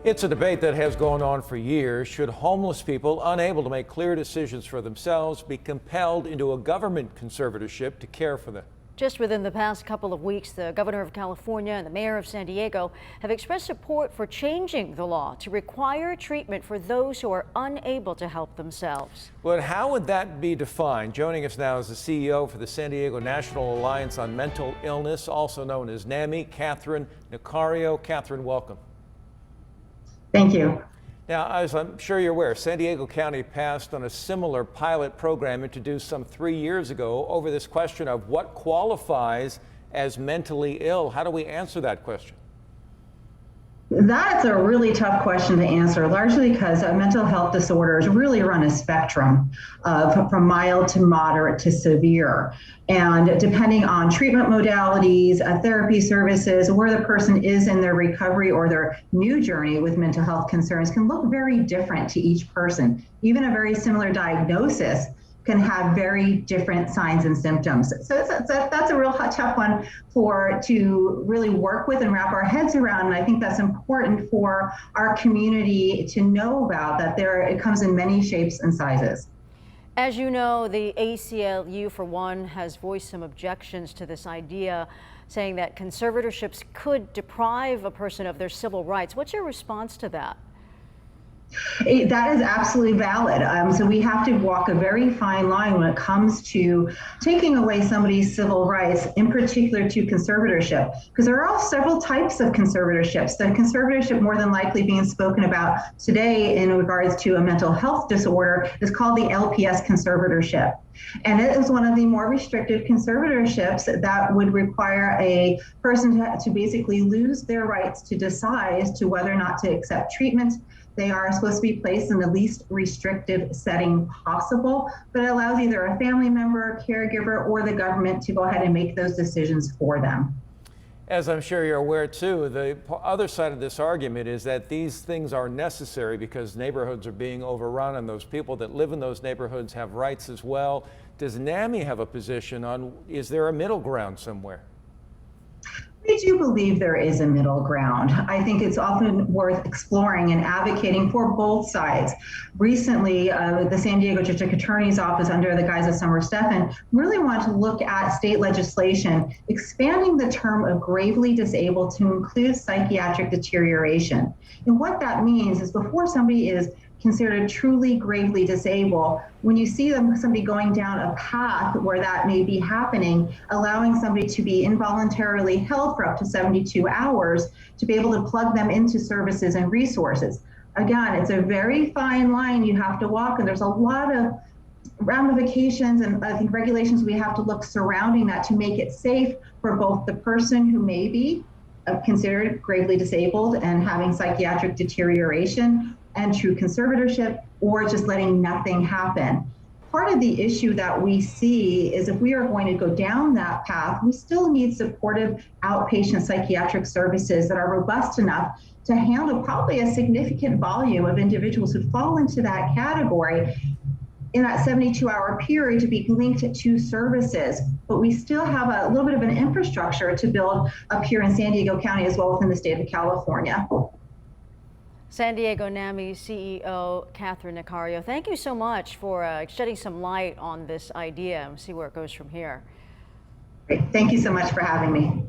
It's a debate that has gone on for years. Should homeless people unable to make clear decisions for themselves be compelled into a government conservatorship to care for them? Just within the past couple of weeks, the governor of California and the mayor of San Diego have expressed support for changing the law to require treatment for those who are unable to help themselves. But how would that be defined? Joining us now is the CEO for the San Diego National Alliance on Mental Illness, also known as NAMI, Cathryn Nacario. Cathryn, welcome. Thank you. Now, as I'm sure you're aware, San Diego County passed on a similar pilot program introduced some 3 years ago over this question of what qualifies as mentally ill. How do we answer that question? That's a really tough question to answer, largely because mental health disorders really run a spectrum from mild to moderate to severe. And depending on treatment modalities, therapy services, where the person is in their recovery or their new journey with mental health concerns can look very different to each person. Even a very similar diagnosis can have very different signs and symptoms. So that's a real tough one to really work with and wrap our heads around. And I think that's important for our community to know about, that it comes in many shapes and sizes. As you know, the ACLU, for one, has voiced some objections to this idea, saying that conservatorships could deprive a person of their civil rights. What's your response to that? That is absolutely valid. So we have to walk a very fine line when it comes to taking away somebody's civil rights, in particular to conservatorship, because there are several types of conservatorships. The conservatorship more than likely being spoken about today in regards to a mental health disorder is called the LPS conservatorship. And it is one of the more restrictive conservatorships that would require a person to basically lose their rights to decide as to whether or not to accept treatment. They are supposed to be placed in the least restrictive setting possible, but it allows either a family member, caregiver, or the government to go ahead and make those decisions for them. As I'm sure you're aware too, the other side of this argument is that these things are necessary because neighborhoods are being overrun and those people that live in those neighborhoods have rights as well. Does NAMI have a position on, is there a middle ground somewhere? I do believe there is a middle ground. I think it's often worth exploring and advocating for both sides. Recently, the San Diego District Attorney's Office, under the guise of Summer Stephan, really wanted to look at state legislation expanding the term of gravely disabled to include psychiatric deterioration. And what that means is, before somebody is considered truly gravely disabled, when you see somebody going down a path where that may be happening, allowing somebody to be involuntarily held for up to 72 hours to be able to plug them into services and resources. Again, it's a very fine line you have to walk, and there's a lot of ramifications and I think regulations we have to look surrounding that to make it safe for both the person who may be considered gravely disabled and having psychiatric deterioration and true conservatorship, or just letting nothing happen. Part of the issue that we see is, if we are going to go down that path, we still need supportive outpatient psychiatric services that are robust enough to handle probably a significant volume of individuals who fall into that category in that 72-hour period to be linked to services. But we still have a little bit of an infrastructure to build up here in San Diego County as well within the state of California. San Diego NAMI CEO Cathryn Nacario, thank you so much for shedding some light on this idea and see where it goes from here. Great. Thank you so much for having me.